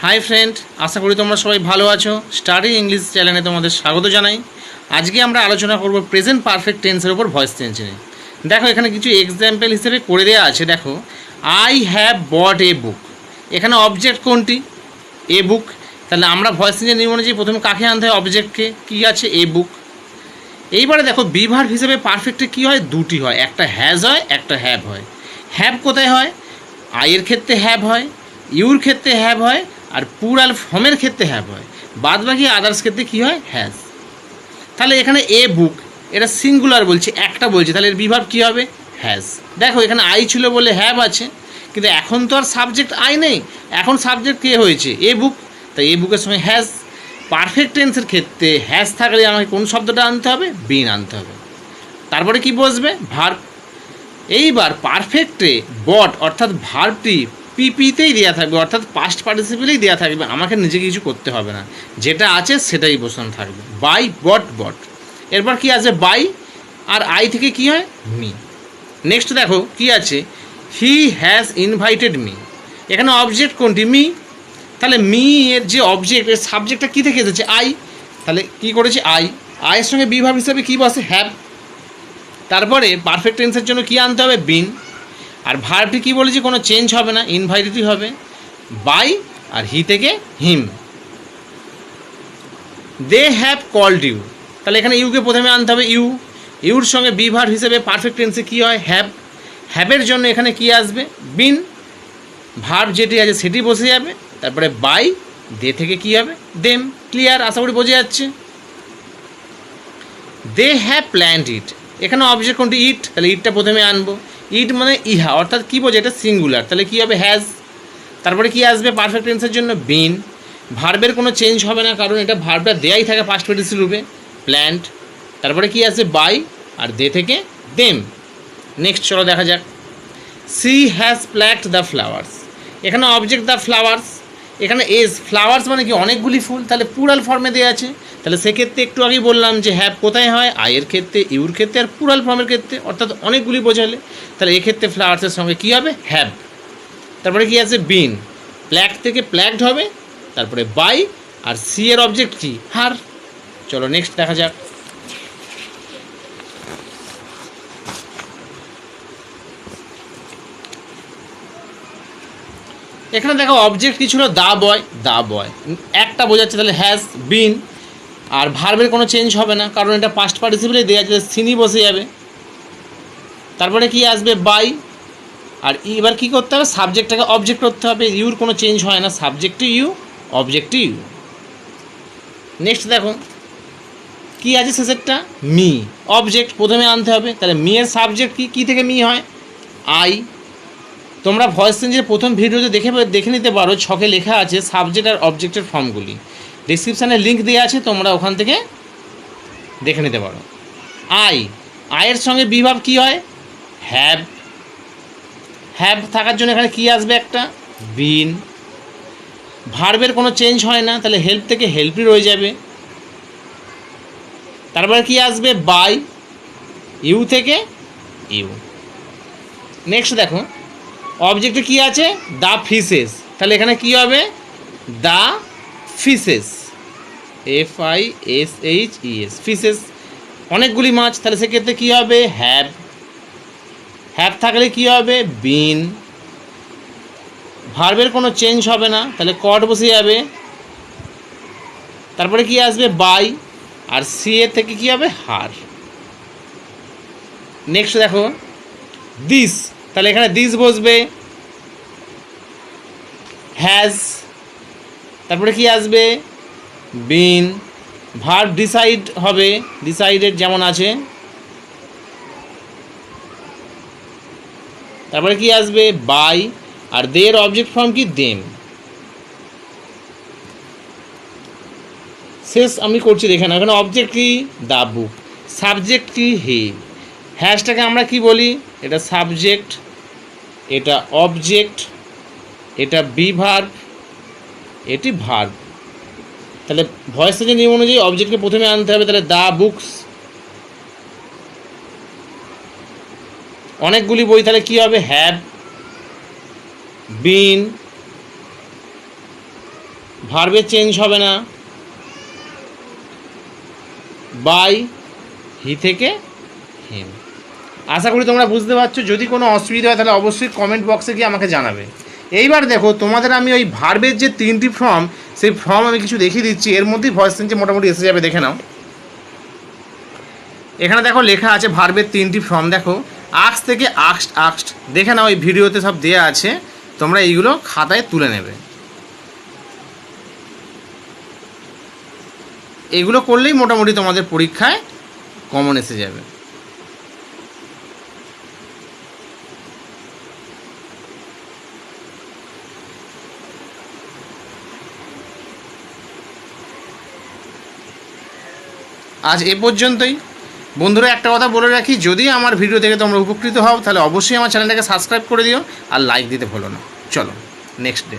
Hi friend, আশা করি তোমরা সবাই ভালো আছো। স্টাডি ইংলিশ চ্যানেলে তোমাদের স্বাগত জানাই। আজকে আমরা আলোচনা করব প্রেজেন্ট পারফেক্ট টেন্সের উপর ভয়েস চেঞ্জ নিয়ে। দেখো এখানে কিছু এক্সাম্পল হিসেবে করে দেওয়া আছে। দেখো, আই হ্যাভ বট এ বুক। এখানে অবজেক্ট কোনটি? এ বুক। তাহলে আমরা ভয়েস চেঞ্জের নিয়ম অনুযায়ী প্রথমে কাকে আনতে হয়? অবজেক্টকে। কী আছে? এ বুক। এইবারে দেখো, বি ভার্ব হিসেবে পারফেক্টে কী হয়? দুটি হয়, একটা হ্যাজ হয়, একটা হ্যাভ হয়। হ্যাভ কোথায় হয়? আইয়ের ক্ষেত্রে হ্যাভ হয়, ইউর ক্ষেত্রে হ্যাভ হয়, আর প্লুরাল ফর্মের ক্ষেত্রে হ্যাভ হয়। বাদ বাকি আদার্স ক্ষেত্রে কী হয়? হ্যাজ। তাহলে এখানে এ বুক, এটা সিঙ্গুলার বলছে, একটা বলছে, তাহলে এর বিভাব কী হবে? হ্যাজ। দেখো এখানে আই ছিল বলে হ্যাভ আছে, কিন্তু এখন তো আর সাবজেক্ট আই নেই, এখন সাবজেক্ট কে হয়েছে? এ বুক। তাই এ বুকের সঙ্গে হ্যাজ। পারফেক্ট টেন্সের ক্ষেত্রে হ্যাজ থাকলে আমাকে কোন শব্দটা আনতে হবে? বিন আনতে হবে। তারপরে কি বসবে? ভার্ব। এইবার পারফেক্টে বট অর্থাৎ ভার্বটি পিপিতেই দেওয়া থাকবে, অর্থাৎ পাস্ট পার্টিসিপেলেই দেওয়া থাকবে, আমাকে নিজেকে কিছু করতে হবে না, যেটা আছে সেটাই বসানো থাকবে। বাই বট বট। এরপর কি আছে? বাই আর আই থেকে কি হয়? মি। নেক্সট দেখো কি আছে? He has invited me. এখানে অবজেক্ট কোনটি? মি। তাহলে মি এর যে অবজেক্ট, এর সাবজেক্টটা কী থেকে এসেছে? আই। তাহলে কি করেছে? আই। আয়ের সঙ্গে বি ভার্ব হিসাবে কী বসে? হ্যাভ। তারপরে পারফেক্ট টেন্সের জন্য কী আনতে হবে? বিন। আর ভার্বটি কী বলেছি? কোনো চেঞ্জ হবে না, ইনভাইটেডই হবে। বাই আর হি থেকে him. They have called you. তাহলে এখানে ইউকে প্রথমে আনতে হবে। ইউ। ইউর সঙ্গে বি ভার্ব হিসেবে পারফেক্ট টেন্সে কী হয়? হ্যাভ। হ্যাভের জন্য এখানে কী আসবে? বিন। ভার্ব যেটি আছে সেটি বসে যাবে। তারপরে বাই, দে থেকে কী হবে? দেম। ক্লিয়ার? আশা করি বোঝা যাচ্ছে। দে হ্যাভ প্ল্যান্ড ইট। এখানে অবজেক্ট কোনটি? ইট। তাহলে ইটটা প্রথমে আনবো। ইট মানে ইহা, অর্থাৎ কী বোঝে? এটা সিঙ্গুলার, তাহলে কী হবে? হ্যাজ। তারপরে কি আসবে পারফেক্ট টেন্সের জন্য? বিন। ভার্বের কোনো চেঞ্জ হবে না, কারণ এটা ভার্বটা দেয়াই থাকে পাস্ট পার্টিসিপেল রূপে, প্ল্যান্ট। তারপরে কি আসবে? বাই আর দে থেকে দেম। নেক্সট চলো দেখা যাক। She has plucked the flowers. এখানে অবজেক্ট দ্য ফ্লাওয়ার্স, এখানে এস। ফ্লাওয়ার্স মানে কি? অনেকগুলি ফুল, তাহলে প্লুরাল ফর্মে দেওয়া আছে। তাহলে সেক্ষেত্রে একটু আগেই বললাম যে হ্যাভ কোথায় হয়? আয়ের ক্ষেত্রে, ইউর ক্ষেত্রে, আর প্লুরাল ফর্মের ক্ষেত্রে, অর্থাৎ অনেকগুলি বোঝালে। তাহলে এক্ষেত্রে ফ্লাওয়ার্সের সঙ্গে কী হবে? হ্যাভ। তারপরে কি আছে? বিন। প্ল্যাক থেকে প্ল্যাকড হবে। তারপরে বাই আর সি এর অবজেক্ট কি? হার। চলো নেক্সট দেখা যাক। এখানে দেখো অবজেক্ট কি ছিল? দা বয়। দা বয় একটা বোঝাচ্ছে, তাহলে হ্যাজ বিন। আর ভার্বের কোনো চেঞ্জ হবে না, কারণ এটা পাস্ট পার্টিসিপেলে দেওয়া আছে, সিনি বসে যাবে। তারপরে কি আসবে? বাই। আর এবার কী করতে হবে? সাবজেক্টটাকে অবজেক্ট করতে হবে। ইউর কোনো চেঞ্জ হয় না, সাবজেক্টই ইউ, অবজেক্টই ইউ। নেক্সট দেখো কি আছে শেষেরটা? মি। অবজেক্ট প্রথমে আনতে হবে, তাহলে মি এর সাবজেক্ট কি? কী থেকে মি হয়? আই। তোমরা ভয়েস চেঞ্জের প্রথম ভিডিওতে দেখে নিতে পারো, ছকে লেখা আছে সাবজেক্ট আর অবজেক্টের ফর্মগুলি। ডিসক্রিপশানে লিঙ্ক দেওয়া আছে, তোমরা ওখান থেকে দেখে নিতে পারো। আই। আয়ের সঙ্গে বি ভার্ব কী হয়? হ্যাভ। হ্যাভ থাকার জন্য এখানে কী আসবে? একটা বিন। ভার্বের কোনো চেঞ্জ হয় না, তাহলে হেল্প থেকে হেল্পই রয়ে যাবে। তারপরে কি আসবে? বাই। ইউ থেকে ইউ। নেক্সট দেখো অবজেক্টে কি আছে? The fishes. তাহলে এখানে কি হবে? দ্য ফিশেস, FISHES, ফিশেস, অনেকগুলি মাছ। তাহলে সেক্ষেত্রে কী হবে? হ্যাভ। হ্যাভ থাকলে কী হবে? বিন। ভার্বের কোনো চেঞ্জ হবে না, তাহলে কট বসে যাবে। তারপরে কি আসবে? বাই আর সি এর থেকে কী হবে? হার। নেক্সট দেখো দিস। তাহলে এখানে দিস বসবে। হ্যাজ। তারপরে কি আসবে? বিন। ভার্ব ডিসাইড হবে, ডিসাইডেড যেমন আছে। তারপরে কি আসবে? বাই আর দের অবজেক্ট ফর্ম কি? দেম। শেষ আমি করছি দেখে না। এখানে অবজেক্ট কি? The book. সাবজেক্ট কি? হি। হ্যাশটাকে আমরা কি বলি? এটা সাবজেক্ট, এটা অবজেক্ট, এটা বি ভার্ব, এটি ভার্ব। তাহলে ভয়েস চেঞ্জের নিয়ম অনুযায়ী অবজেক্টকে প্রথমে আনতে হবে। তাহলে দ্য বুকস, অনেকগুলি বই, তাহলে কী হবে? হ্যাভ, বিন, ভার্বের চেঞ্জ হবে না, বাই, হি থেকে হিম। আশা করি তোমরা বুঝতে পারছো। যদি কোনো অসুবিধা হয় তাহলে অবশ্যই কমেন্ট বক্সে গিয়ে আমাকে জানাবে। এইবার দেখো তোমাদের আমি ওই ভার্বের যে 3টি ফর্ম, সেই ফর্ম আমি কিছু দেখিয়ে দিচ্ছি, এর মধ্যেই ভয়েস চেঞ্জ মোটামুটি এসে যাবে, দেখে নাও। এখানে দেখো লেখা আছে ভার্বের 3টি ফর্ম, দেখো আক্স থেকে আক্সড আক্সড, দেখে নাও, ওই ভিডিওতে সব দেওয়া আছে, তোমরা এইগুলো খাতায় তুলে নেবে। এগুলো করলেই মোটামুটি তোমাদের পরীক্ষায় কমন এসে যাবে। আজ এ পর্যন্তই। বন্ধুরা, একটা কথা বলে রাখি, যদি আমার ভিডিও থেকে তোমরা উপকৃত হও তাহলে অবশ্যই আমার চ্যানেলটাকে সাবস্ক্রাইব করে দিও আর লাইক দিতে ভুলো না। চলো নেক্সট ডে।